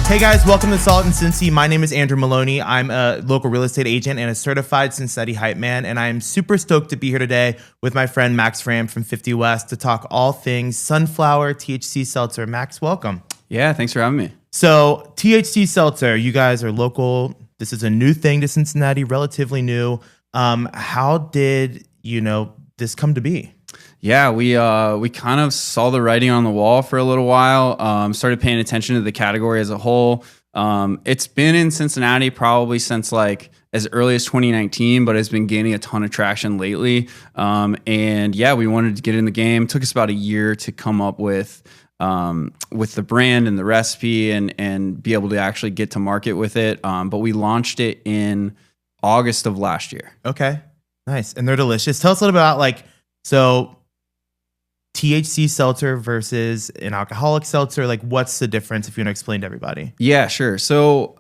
Hey guys, welcome to Salt and Cincy. My name is Andrew Maloney. I'm a local real estate agent and a certified Cincinnati hype man, and I am super stoked to be here today with my friend Max Fram from 50 West to talk all things sunflower THC seltzer. Max, welcome. Yeah, thanks for having me. So THC seltzer, you guys are local. This is a new thing to Cincinnati, relatively new. How did this come to be? Yeah, we kind of saw the writing on the wall for a little while. Started paying attention to the category as a whole. It's been in Cincinnati probably since like as early as 2019, but it's been gaining a ton of traction lately. And yeah, we wanted to get in the game. It took us about a year to come up with the brand and the recipe and be able to actually get to market with it. But we launched it in August of last year. Okay, nice. And they're delicious. Tell us a little bit about THC seltzer versus an alcoholic seltzer. Like, what's the difference if you want to explain to everybody? Yeah, sure. So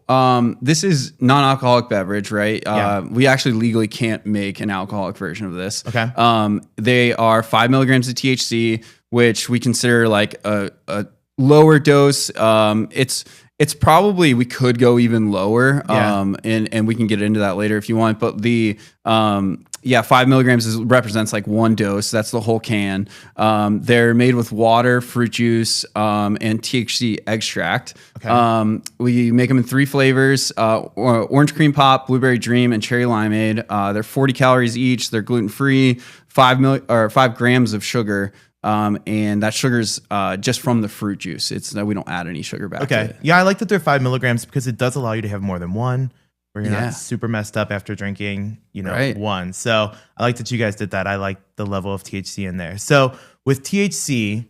this is non-alcoholic beverage, right? Yeah. We actually legally can't make an alcoholic version of this. Okay. They are 5 milligrams of THC, which we consider like a lower dose. It's probably, we could go even lower, and we can get into that later if you want. But 5 milligrams represents like one dose. That's the whole can. They're made with water, fruit juice, and THC extract. Okay. We make them in 3 flavors: orange cream pop, blueberry dream, and cherry limeade. They're 40 calories each. They're gluten free. 5 grams of sugar. And that sugar's just from the fruit juice. It's we don't add any sugar back to it. Yeah, I like that they're 5 milligrams because it does allow you to have more than one, where you're not super messed up after drinking, one. So I like that you guys did that. I like the level of THC in there. So with THC,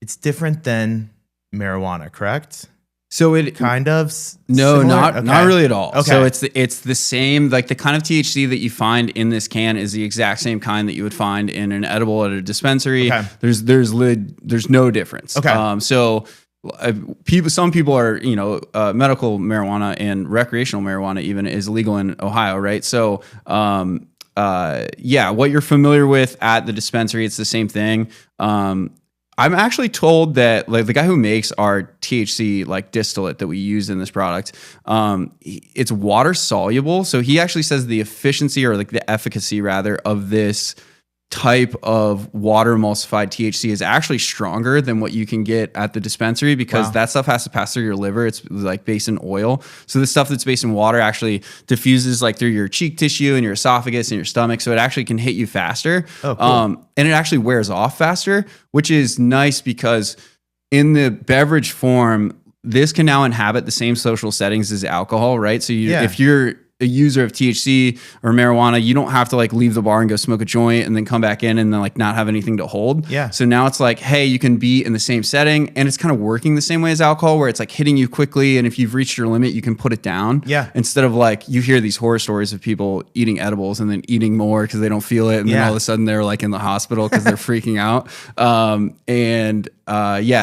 it's different than marijuana, correct? So it kind of no, similar? not really at all. Okay. So it's the same, like the kind of THC that you find in this can is the exact same kind that you would find in an edible at a dispensary. Okay. There's no difference. Okay. Some people are, medical marijuana and recreational marijuana even is legal in Ohio, right? So what you're familiar with at the dispensary, it's the same thing. I'm actually told that like the guy who makes our THC like distillate that we use in this product, it's water soluble. So he actually says the efficiency or like the efficacy rather of this type of water emulsified THC is actually stronger than what you can get at the dispensary because that stuff has to pass through your liver. It's like based in oil. So the stuff that's based in water actually diffuses like through your cheek tissue and your esophagus and your stomach. So it actually can hit you faster. Oh, cool. And it actually wears off faster, which is nice because in the beverage form, this can now inhabit the same social settings as alcohol, right? So if you're a user of THC or marijuana, you don't have to like leave the bar and go smoke a joint and then come back in and then like not have anything to hold. Yeah. So now it's like, hey, you can be in the same setting and it's kind of working the same way as alcohol where it's like hitting you quickly. And if you've reached your limit, you can put it down. Yeah. Instead of like, you hear these horror stories of people eating edibles and then eating more because they don't feel it. And then all of a sudden they're like in the hospital because they're freaking out.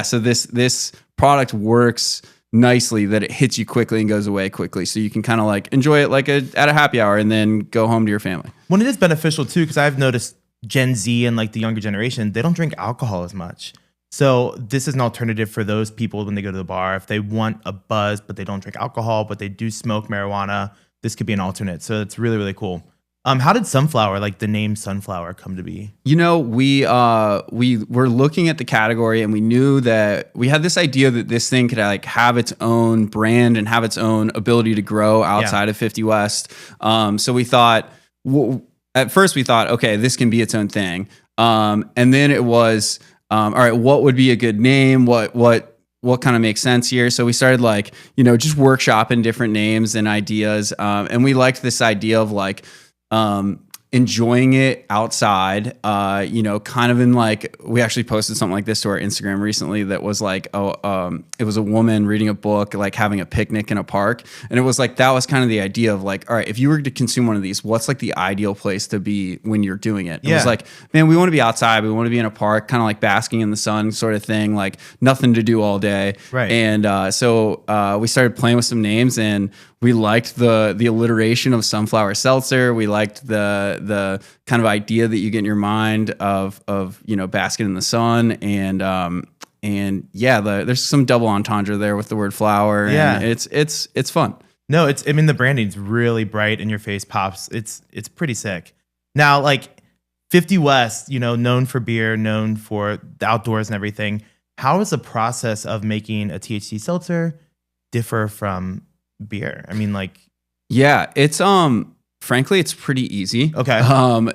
So this product works nicely that it hits you quickly and goes away quickly. So you can kind of like enjoy it like at a happy hour and then go home to your family. Well, it is beneficial too, because I've noticed Gen Z and like the younger generation, they don't drink alcohol as much. So this is an alternative for those people when they go to the bar. If they want a buzz, but they don't drink alcohol, but they do smoke marijuana, this could be an alternate. So it's really, really cool. How did sunflower, like the name sunflower, come to be? We were looking at the category and we knew that we had this idea that this thing could like have its own brand and have its own ability to grow outside of 50 West. So we thought, at first we thought, okay, this can be its own thing. And then it was, all right, what would be a good name? What kind of makes sense here? So we started just workshopping different names and ideas. And we liked this idea of like, enjoying it outside, kind of in like, we actually posted something like this to our Instagram recently that was like, it was a woman reading a book, like having a picnic in a park. And it was like, that was kind of the idea of like, all right, if you were to consume one of these, what's like the ideal place to be when you're doing it? It was like, man, we want to be outside. We want to be in a park, kind of like basking in the sun sort of thing, like nothing to do all day. Right. And so we started playing with some names and we liked the alliteration of sunflower seltzer. We liked the kind of idea that you get in your mind of basking in the sun, and And yeah, there's some double entendre there with the word flower. Yeah. And it's fun. No, I mean, the branding's really bright in your face, pops. It's pretty sick. Now, like 50 West, known for beer, known for the outdoors and everything. How does the process of making a THC seltzer differ from beer? I mean, like, yeah, it's frankly, it's pretty easy. Okay.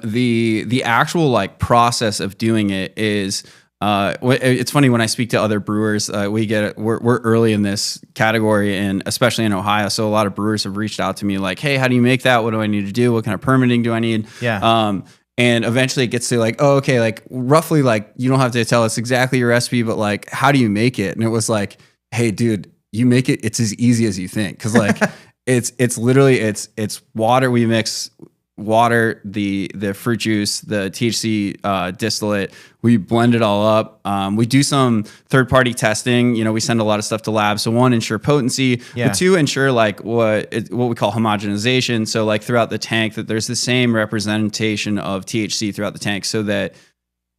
The actual like process of doing it is it's funny when I speak to other brewers, we're early in this category, and especially in Ohio. So a lot of brewers have reached out to me like, hey, how do you make that? What do I need to do? What kind of permitting do I need? Yeah. And eventually it gets to like, oh, okay, like roughly, like you don't have to tell us exactly your recipe, but like, how do you make it? And it was like, hey, dude, you make it. It's as easy as you think. Cause like it's literally, it's water. We mix water, the fruit juice, the THC distillate. We blend it all up. We do some third-party testing. We send a lot of stuff to labs. So one, ensure potency. Yeah. But two, ensure like what we call homogenization. So like throughout the tank, that there's the same representation of THC throughout the tank, so that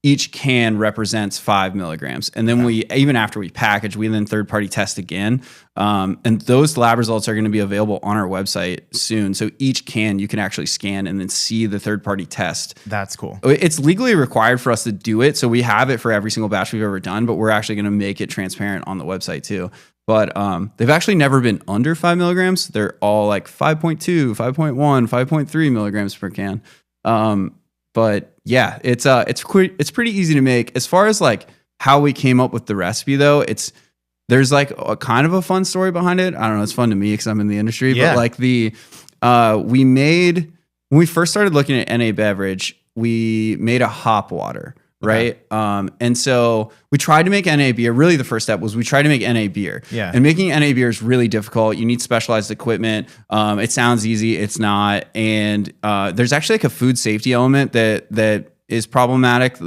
each can represents 5 milligrams. And then even after we package, we then third-party test again. And those lab results are going to be available on our website soon. So each can, you can actually scan and then see the third-party test. That's cool. It's legally required for us to do it. So we have it for every single batch we've ever done, but we're actually going to make it transparent on the website too. But they've actually never been under 5 milligrams. They're all like 5.2, 5.1, 5.3 milligrams per can. But yeah, it's pretty easy to make. As far as like how we came up with the recipe though, there's like a kind of a fun story behind it. I don't know. It's fun to me because I'm in the industry, Yeah. but like when we first started looking at NA beverage, we made a hop water, right? Okay. And so we tried to make NA beer. Really the first step was we tried to make NA beer. Yeah. And making NA beer is really difficult. You need specialized equipment. It sounds easy. It's not. And there's actually like a food safety element that is problematic.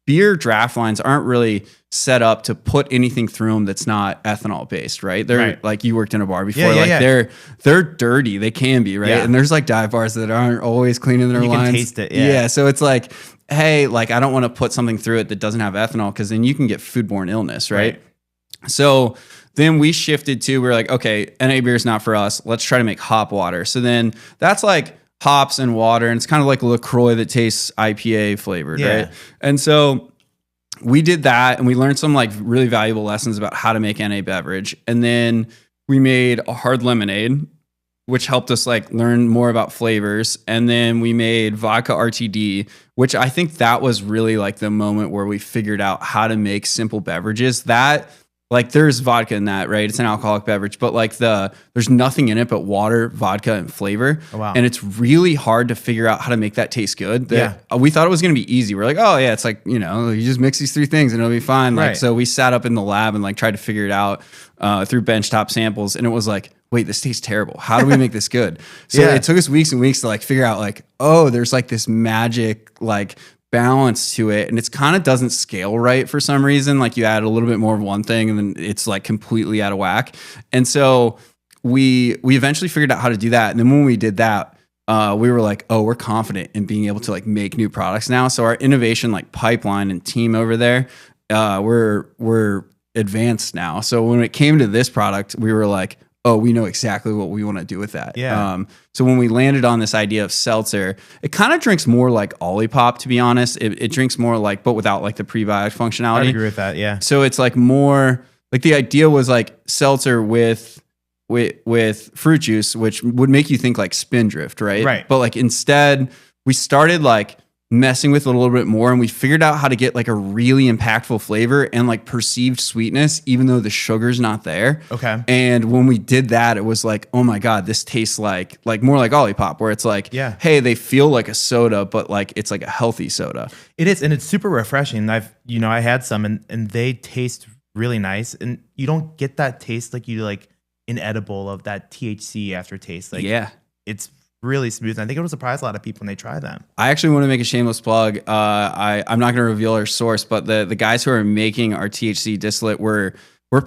Beer draft lines aren't really set up to put anything through them that's not ethanol based, right? They're Right. like, you worked in a bar before, they're dirty. They can be, right? Yeah. And there's like dive bars that aren't always cleaning their You lines. can taste it, yeah. So it's like, hey, like I don't want to put something through it that doesn't have ethanol, because then you can get foodborne illness, right? So then we shifted to, we're like, okay, NA beer is not for us. Let's try to make hop water. So then that's like hops and water, and it's kind of like LaCroix that tastes IPA flavored, right? And so we did that, and we learned some like really valuable lessons about how to make NA beverage. And then we made a hard lemonade, which helped us like learn more about flavors. And then we made vodka RTD, which I think that was really like the moment where we figured out how to make simple beverages. That like there's vodka in that, right? It's an alcoholic beverage, but like there's nothing in it but water, vodka, and flavor. Oh, wow. And it's really hard to figure out how to make that taste good. We thought it was going to be easy. We're like, oh yeah, it's like, you just mix these 3 things and it'll be fine. Like, so we sat up in the lab and like tried to figure it out through benchtop samples. And it was like, wait, this tastes terrible. How do we make this good? So it took us weeks and weeks to like figure out like, oh, there's like this magic like balance to it, and it's kind of doesn't scale right for some reason. Like you add a little bit more of one thing and then it's like completely out of whack. And so we eventually figured out how to do that. And then when we did that, we were like, oh, we're confident in being able to like make new products now. So our innovation like pipeline and team over there, we're advanced now. So when it came to this product, we were like, oh, we know exactly what we want to do with that. Yeah. So when we landed on this idea of seltzer, it kind of drinks more like Olipop, to be honest. It drinks more like, but without like the prebiotic functionality. I agree with that. Yeah. So it's like more like the idea was like seltzer with fruit juice, which would make you think like Spindrift, right? Right. But like instead, we started like messing with it a little bit more, and we figured out how to get like a really impactful flavor and like perceived sweetness, even though the sugar's not there. Okay. And when we did that, it was like, oh my God, this tastes like more like Olipop, where it's like, hey, they feel like a soda, but like it's like a healthy soda. It is, and it's super refreshing. I had some and they taste really nice, and you don't get that taste like you like inedible of that THC aftertaste. Like it's really smooth. And I think it'll surprise a lot of people when they try them. I actually want to make a shameless plug. I'm not going to reveal our source, but the guys who are making our THC distillate, we're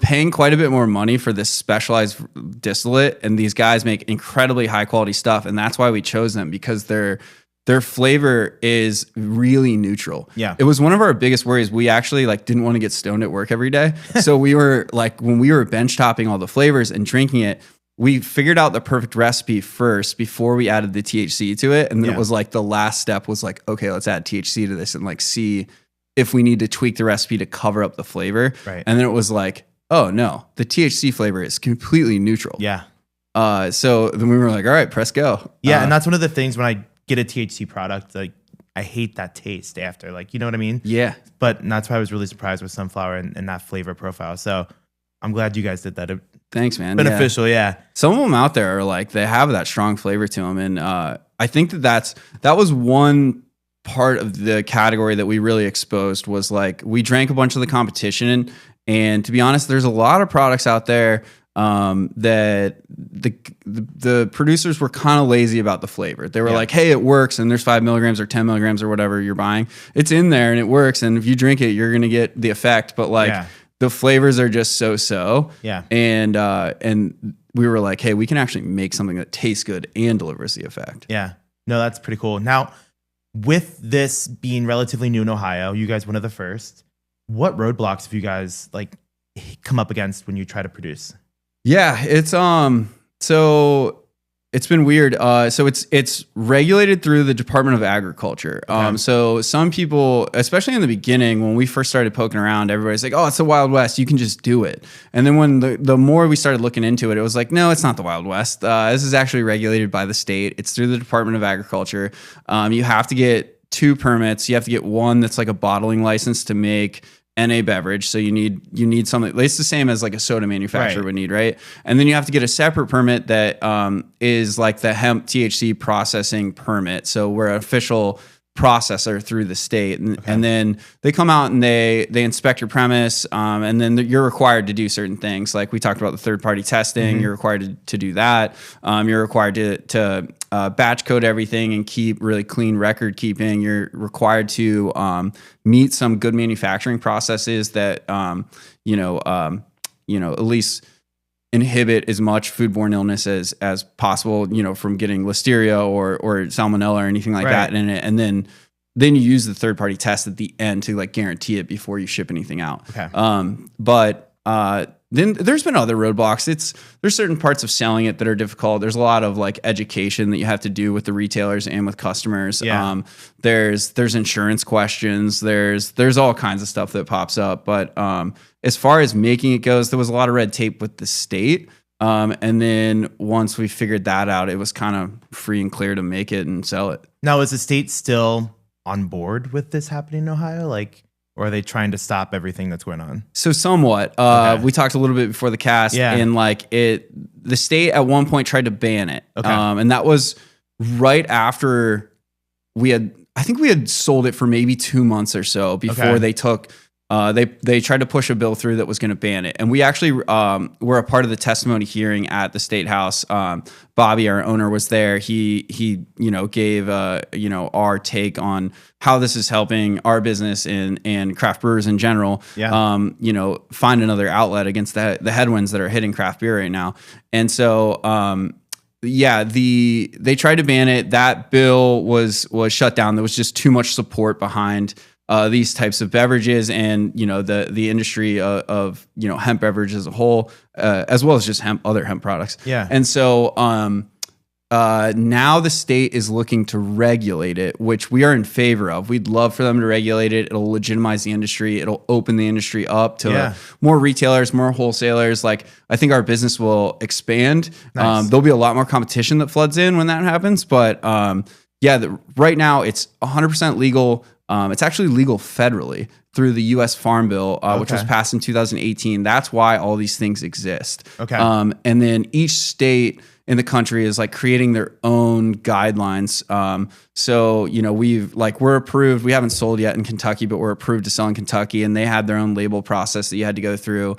paying quite a bit more money for this specialized distillate, and these guys make incredibly high quality stuff, and that's why we chose them, because they're their flavor is really neutral. Yeah. It was one of our biggest worries. We actually like didn't want to get stoned at work every day. So we were like, when we were bench topping all the flavors and drinking it, we figured out the perfect recipe first before we added the THC to it. And then it was like the last step was like, okay, let's add THC to this and like see if we need to tweak the recipe to cover up the flavor. Right. And then it was like, oh no, the THC flavor is completely neutral. Yeah. So then we were like, all right, press go. Yeah. And that's one of the things when I get a THC product, like I hate that taste after, like, you know what I mean? Yeah. But that's why I was really surprised with sunflower and that flavor profile. So I'm glad you guys did that. Thanks, man. Beneficial. Yeah. Some of them out there are like, they have that strong flavor to them. And I think that was one part of the category that we really exposed was like, we drank a bunch of the competition. And to be honest, there's a lot of products out there that the producers were kind of lazy about the flavor. They were like, hey, it works, and there's 5 milligrams or 10 milligrams or whatever you're buying. It's in there and it works, and if you drink it, you're going to get the effect. But like the flavors are just so. Yeah. And we were like, hey, we can actually make something that tastes good and delivers the effect. Yeah. No, that's pretty cool. Now, with this being relatively new in Ohio, you guys one of the first. What roadblocks have you guys like come up against when you try to produce? Yeah, it's so it's been weird. So it's regulated through the Department of Agriculture. So some people, especially in the beginning, when we first started poking around, everybody's like, "Oh, it's the Wild West. You can just do it." And then when the more we started looking into it, it was like, "No, it's not the Wild West. This is actually regulated by the state. It's through the Department of Agriculture. You have to get 2 permits. You have to get one that's like a bottling license to make NA beverage. So you need something. It's the same as like a soda manufacturer would need, right? And then you have to get a separate permit that is like the hemp THC processing permit. So we're an official processor through the state, and then they come out and they inspect your premise, and then you're required to do certain things. Like we talked about the third-party testing, you're required to do that. You're required to batch code everything and keep really clean record keeping. You're required to meet some good manufacturing processes that at least inhibit as much foodborne illness as possible, from getting listeria or salmonella or anything like that in it. And then you use the third party test at the end to like guarantee it before you ship anything out. But then there's been other roadblocks. There's certain parts of selling it that are difficult. There's a lot of like education that you have to do with the retailers and with customers. There's insurance questions. There's all kinds of stuff that pops up. But as far as making it goes, there was a lot of red tape with the state. And then once we figured that out, it was kind of free and clear to make it and sell it. Now, is the state still on board with this happening in Ohio? Or are they trying to stop everything that's going on? So somewhat. We talked a little bit before the cast, and the state at one point tried to ban it. And that was right after I think we had sold it for maybe 2 months or so before they took. They tried to push a bill through that was going to ban it, and we actually were a part of the testimony hearing at the State House. Bobby, our owner, was there. He gave our take on how this is helping our business and craft brewers in general. Find another outlet against the headwinds that are hitting craft beer right now. And so they tried to ban it. That bill was shut down. There was just too much support behind these types of beverages and the industry of hemp beverage as a whole, as well as just other hemp products. And so now the state is looking to regulate it, which we are in favor of. We'd love for them to regulate it. It'll legitimize the industry. It'll open the industry up to more retailers, more wholesalers. Like, I think our business will expand. There'll be a lot more competition that floods in when that happens. But right now it's 100% legal. It's actually legal federally through the U.S. Farm Bill, which was passed in 2018. That's why all these things exist. And then each state in the country is like creating their own guidelines. So we're approved. We haven't sold yet in Kentucky, but we're approved to sell in Kentucky, and they had their own label process that you had to go through.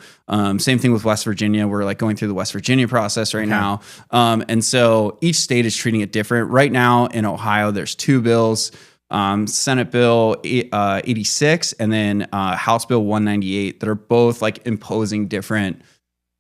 Same thing with West Virginia. We're like going through the West Virginia process right now. And so each state is treating it different. Right now in Ohio, there's 2 bills. Senate Bill 86 and then House Bill 198 that are both like imposing different,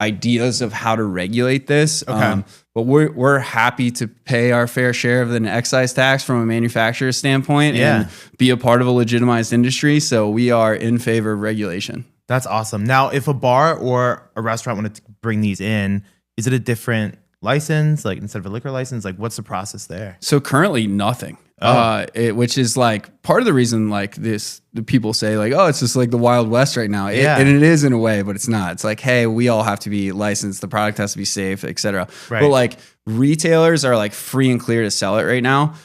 ideas of how to regulate this. Okay. But we're happy to pay our fair share of an excise tax from a manufacturer's standpoint and be a part of a legitimized industry. So we are in favor of regulation. That's awesome. Now, if a bar or a restaurant wanted to bring these in, is it a different license? Like instead of a liquor license, like what's the process there? So currently nothing. Which is like part of the reason like the people say like, oh, it's just like the Wild West right now. And it is in a way, but it's not. It's like, hey, we all have to be licensed. The product has to be safe, et cetera. Right. But like retailers are like free and clear to sell it right now.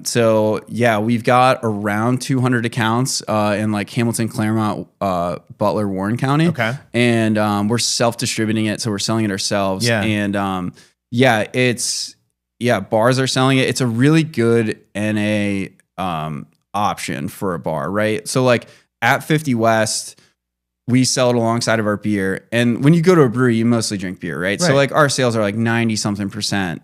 So yeah, we've got around 200 accounts in like Hamilton, Claremont, Butler, Warren County. Okay. And we're self-distributing it. So we're selling it ourselves. Yeah. And bars are selling it. It's a really good NA option for a bar, right? So like at 50 West, we sell it alongside of our beer. And when you go to a brewery, you mostly drink beer, right? So like our sales are like 90 something percent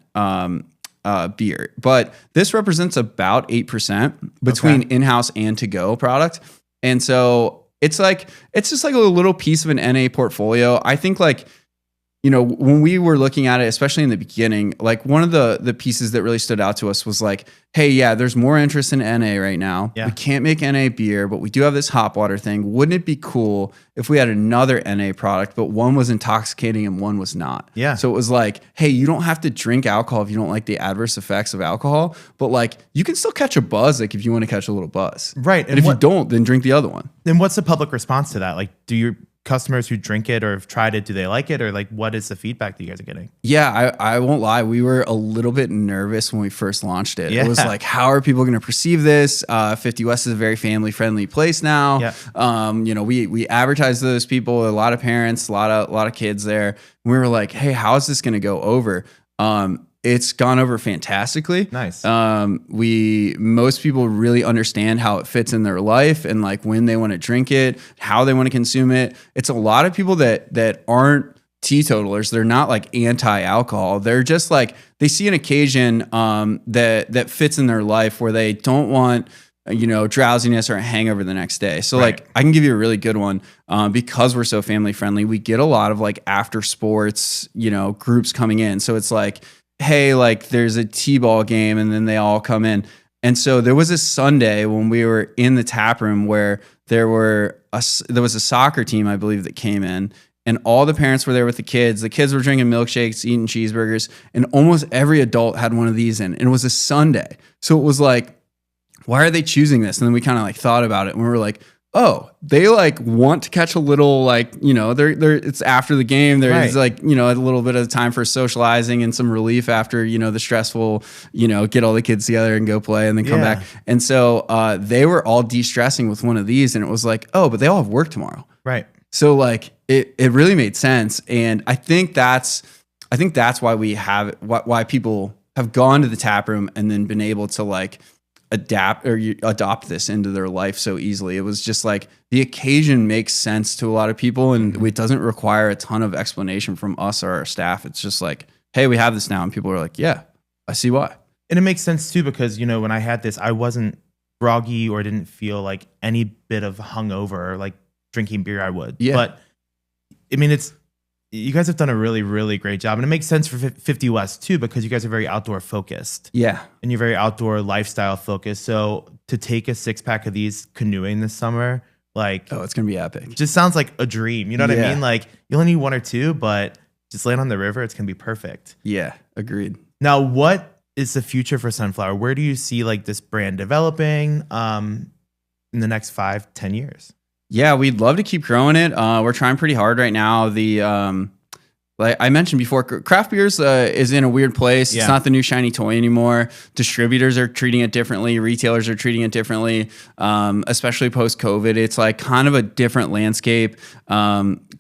beer. But this represents about 8% between in-house and to-go product. And so it's just like a little piece of an NA portfolio. I think like, you know, when we were looking at it, especially in the beginning, like one of the pieces that really stood out to us was like, hey, yeah, there's more interest in NA right now. Yeah. We can't make NA beer, but we do have this hop water thing. Wouldn't it be cool if we had another NA product, but one was intoxicating and one was not? Yeah. So it was like, hey, you don't have to drink alcohol if you don't like the adverse effects of alcohol, but like you can still catch a buzz, like if you want to catch a little buzz. Right. And if you don't, then drink the other one. Then what's the public response to that? Like, do your customers who drink it or have tried it, do they like it? Or like, what is the feedback that you guys are getting? Yeah, I won't lie. We were a little bit nervous when we first launched it. Yeah. It was like, how are people going to perceive this? 50 West is a very family friendly place now. Yeah. You know, we advertise to those people, a lot of parents, a lot of kids there. We were like, hey, how is this going to go over? It's gone over fantastically. Nice. Most people really understand how it fits in their life and like when they want to drink it, how they want to consume it. It's a lot of people that aren't teetotalers. They're not like anti-alcohol. They're just like, they see an occasion that fits in their life where they don't want, you know, drowsiness or a hangover the next day. So like I can give you a really good one because we're so family friendly. We get a lot of like after sports, you know, groups coming in. So it's like, hey, like there's a T-ball game and then they all come in. And so there was a Sunday when we were in the tap room where there was a soccer team, I believe, that came in and all the parents were there with the kids. The kids were drinking milkshakes, eating cheeseburgers, and almost every adult had one of these in. And it was a Sunday. So it was like, why are they choosing this? And then we kind of like thought about it and we were like, oh, they like want to catch a little like, you know, it's after the game. There's like, you know, a little bit of time for socializing and some relief after, you know, the stressful, you know, get all the kids together and go play and then come back. And so they were all de-stressing with one of these and it was like, oh, but they all have work tomorrow. Right. So like it really made sense. And I think that's why we have why people have gone to the tap room and then been able to like adopt this into their life so easily. It was just like the occasion makes sense to a lot of people and it doesn't require a ton of explanation from us or our staff. It's just like, hey, we have this now. And people are like, yeah, I see why. And it makes sense too, because, you know, when I had this, I wasn't groggy or didn't feel like any bit of hungover, like drinking beer I would. Yeah. But I mean, you guys have done a really, really great job. And it makes sense for 50 West too, because you guys are very outdoor focused. Yeah. And you're very outdoor lifestyle focused. So to take a 6-pack of these canoeing this summer, like, oh, it's going to be epic. Just sounds like a dream. You know what I mean? Like you only need one or two, but just land on the river. It's going to be perfect. Yeah. Agreed. Now, what is the future for Sunflower? Where do you see like this brand developing in the next 5-10 years? Yeah, we'd love to keep growing it. We're trying pretty hard right now. Like I mentioned before, craft beers is in a weird place. Yeah. It's not the new shiny toy anymore. Distributors are treating it differently. Retailers are treating it differently, especially post-COVID. It's like kind of a different landscape.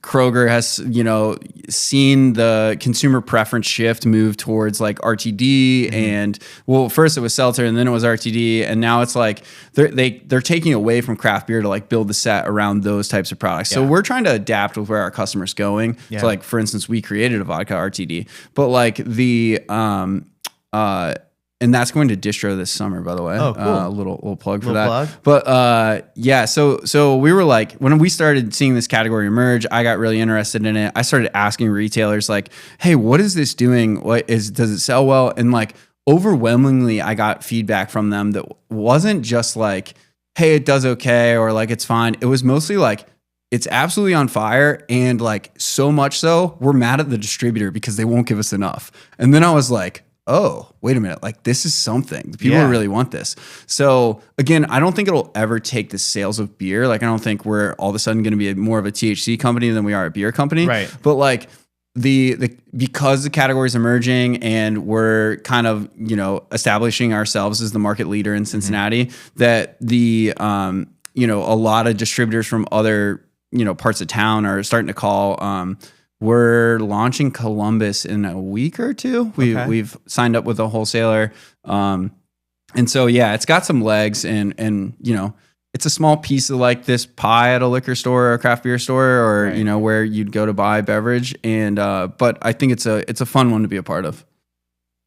Kroger has, you know, seen the consumer preference shift move towards like RTD and well, first it was Seltzer and then it was RTD. And now it's like they're taking away from craft beer to like build the set around those types of products. So we're trying to adapt with where our customers going. So like, for instance, we created a vodka RTD, but like and that's going to distro this summer, by the way. Oh, cool. A little plug for Little that. plug. But yeah, so we were like, when we started seeing this category emerge, I got really interested in it. I started asking retailers like, hey, what is this doing? Does it sell well? And like overwhelmingly, I got feedback from them that wasn't just like, hey, it does okay, or like it's fine. It was mostly like, it's absolutely on fire, and like so much so, we're mad at the distributor because they won't give us enough. And then I was like, oh, wait a minute, like this is something. The people really want this. So again, I don't think it'll ever take the sales of beer. Like I don't think we're all of a sudden going to be more of a THC company than we are a beer company. Right. But like because the category is emerging and we're kind of, establishing ourselves as the market leader in Cincinnati, that a lot of distributors from other, parts of town are starting to call. We're launching Columbus in a week or two. We've signed up with a wholesaler. And so, yeah, it's got some legs and it's a small piece of like this pie at a liquor store or a craft beer store or, where you'd go to buy beverage. And, but I think it's a fun one to be a part of.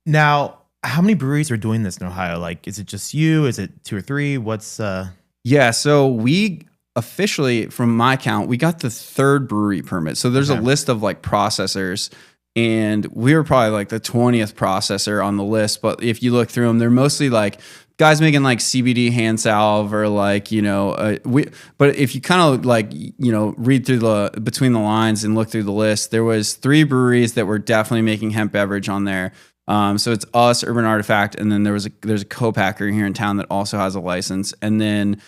Now, how many breweries are doing this in Ohio? Like, is it just you? Is it 2 or 3? What's, Yeah. So we officially, from my count, we got the 3rd brewery permit. So there's a list of like processors, and we were probably like the 20th processor on the list. But if you look through them, they're mostly like guys making like CBD hand salve or like, but if you kind of like, read through between the lines and look through the list, there was 3 breweries that were definitely making hemp beverage on there. So it's us, Urban Artifact, and then there's a co-packer here in town that also has a license. And then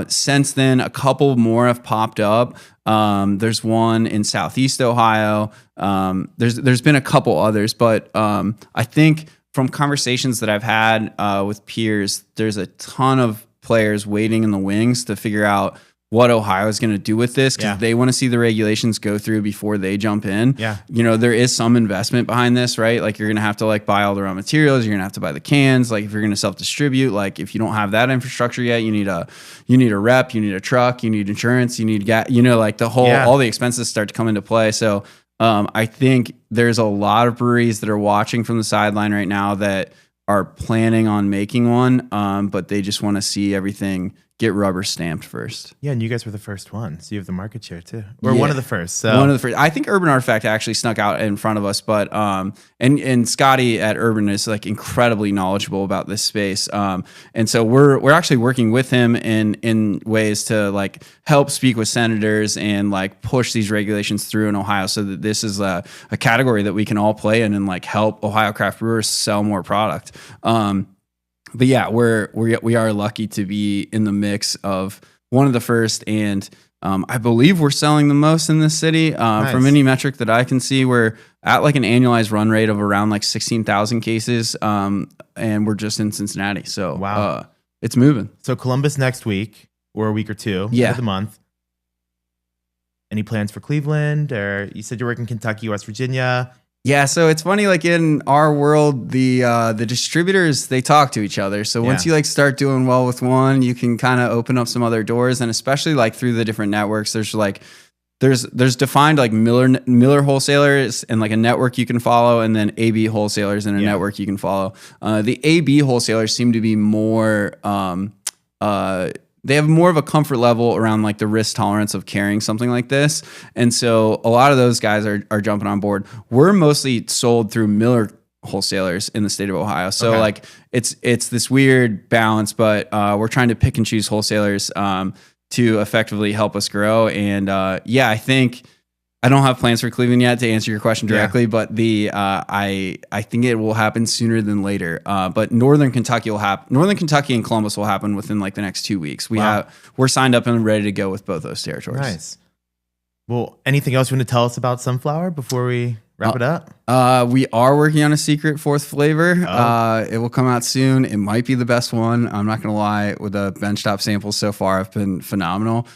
since then, a couple more have popped up. There's one in Southeast Ohio. There's been a couple others, but I think from conversations that I've had with peers, there's a ton of players waiting in the wings to figure out what Ohio is going to do with this, because they want to see the regulations go through before they jump in. Yeah. There is some investment behind this, right? Like you're going to have to like buy all the raw materials. You're going to have to buy the cans. Like if you're going to self-distribute, like if you don't have that infrastructure yet, you need a rep, you need a truck, you need insurance, you need gas, like the whole, all the expenses start to come into play. So I think there's a lot of breweries that are watching from the sideline right now that are planning on making one, but they just want to see everything get rubber stamped first. Yeah, and you guys were the first one, so you have the market share too. We're one of the first. So. One of the first. I think Urban Artifact actually snuck out in front of us, but and Scotty at Urban is like incredibly knowledgeable about this space, and so we're actually working with him in ways to like help speak with senators and like push these regulations through in Ohio, so that this is a category that we can all play in and like help Ohio craft brewers sell more product. But yeah, we are lucky to be in the mix of one of the first, and I believe we're selling the most in this city. Nice. From any metric that I can see, we're at like an annualized run rate of around like 16,000 cases, and we're just in Cincinnati. So wow, it's moving. So Columbus next week or a week or two of the month. Any plans for Cleveland? Or you said you're working Kentucky, West Virginia. Yeah, so it's funny, like in our world, the distributors, they talk to each other. So once you like start doing well with one, you can kind of open up some other doors, and especially like through the different networks, there's defined like Miller wholesalers and like a network you can follow, and then AB wholesalers and a network you can follow. The AB wholesalers seem to be more they have more of a comfort level around like the risk tolerance of carrying something like this. And so a lot of those guys are jumping on board. We're mostly sold through Miller wholesalers in the state of Ohio. So like it's this weird balance, but we're trying to pick and choose wholesalers to effectively help us grow. And I think I don't have plans for Cleveland yet to answer your question directly, but I think it will happen sooner than later. But Northern Kentucky will happen. Northern Kentucky and Columbus will happen within like the next 2 weeks. We're signed up and ready to go with both those territories. Nice. Well, anything else you want to tell us about Sunflower before we wrap it up? We are working on a secret 4th flavor. It will come out soon. It might be the best one. I'm not going to lie. With the benchtop samples so far have been phenomenal.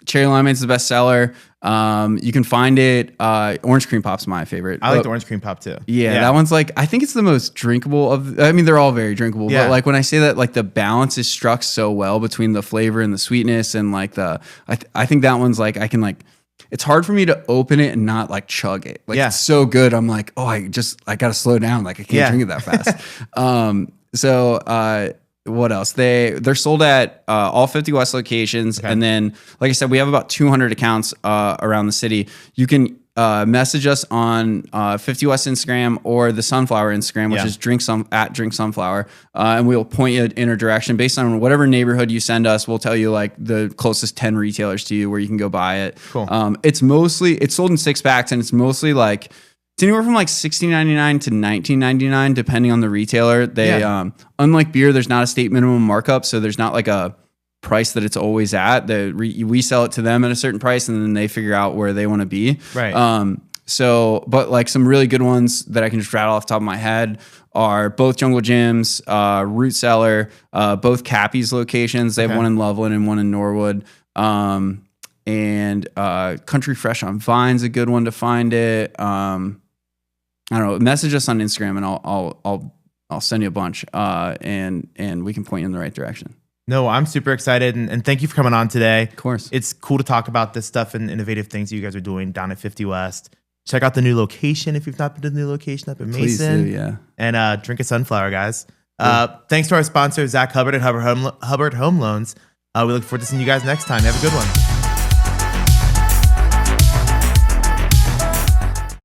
Cherry limeade's the best seller. You can find it. Orange cream pop's my favorite. I like the orange cream pop too. Yeah, that one's like, I think it's the most drinkable of. I mean, they're all very drinkable, but like when I say that, like the balance is struck so well between the flavor and the sweetness, and like I think that one's like I can like It's hard for me to open it and not like chug it. Like it's so good. I'm like, oh, I gotta slow down. Like I can't drink it that fast. What else? They're sold at all 50 West locations. Okay. And then, like I said, we have about 200 accounts around the city. You can message us on 50 West Instagram or the Sunflower Instagram, which is Drink Sunflower. And we'll point you in a direction based on whatever neighborhood you send us. We'll tell you like the closest 10 retailers to you where you can go buy it. Cool. It's sold in 6-packs, and it's mostly like, it's anywhere from like $16.99 to $19.99, depending on the retailer. They, unlike beer, there's not a state minimum markup, so there's not like a price that it's always at. We sell it to them at a certain price, and then they figure out where they want to be. Right. But like some really good ones that I can just rattle off the top of my head are both Jungle Gyms, Root Cellar, both Cappy's locations. They have one in Loveland and one in Norwood. And Country Fresh on Vine's a good one to find it. I don't know. Message us on Instagram, and I'll send you a bunch, and we can point you in the right direction. No, I'm super excited, and thank you for coming on today. Of course, it's cool to talk about this stuff and innovative things that you guys are doing down at 50 West. Check out the new location if you've not been to the new location up in Mason. Please do, yeah. And drink a Sunflower, guys. Thanks to our sponsor Zach Hubbard at Hubbard Home Loans. We look forward to seeing you guys next time. Have a good one.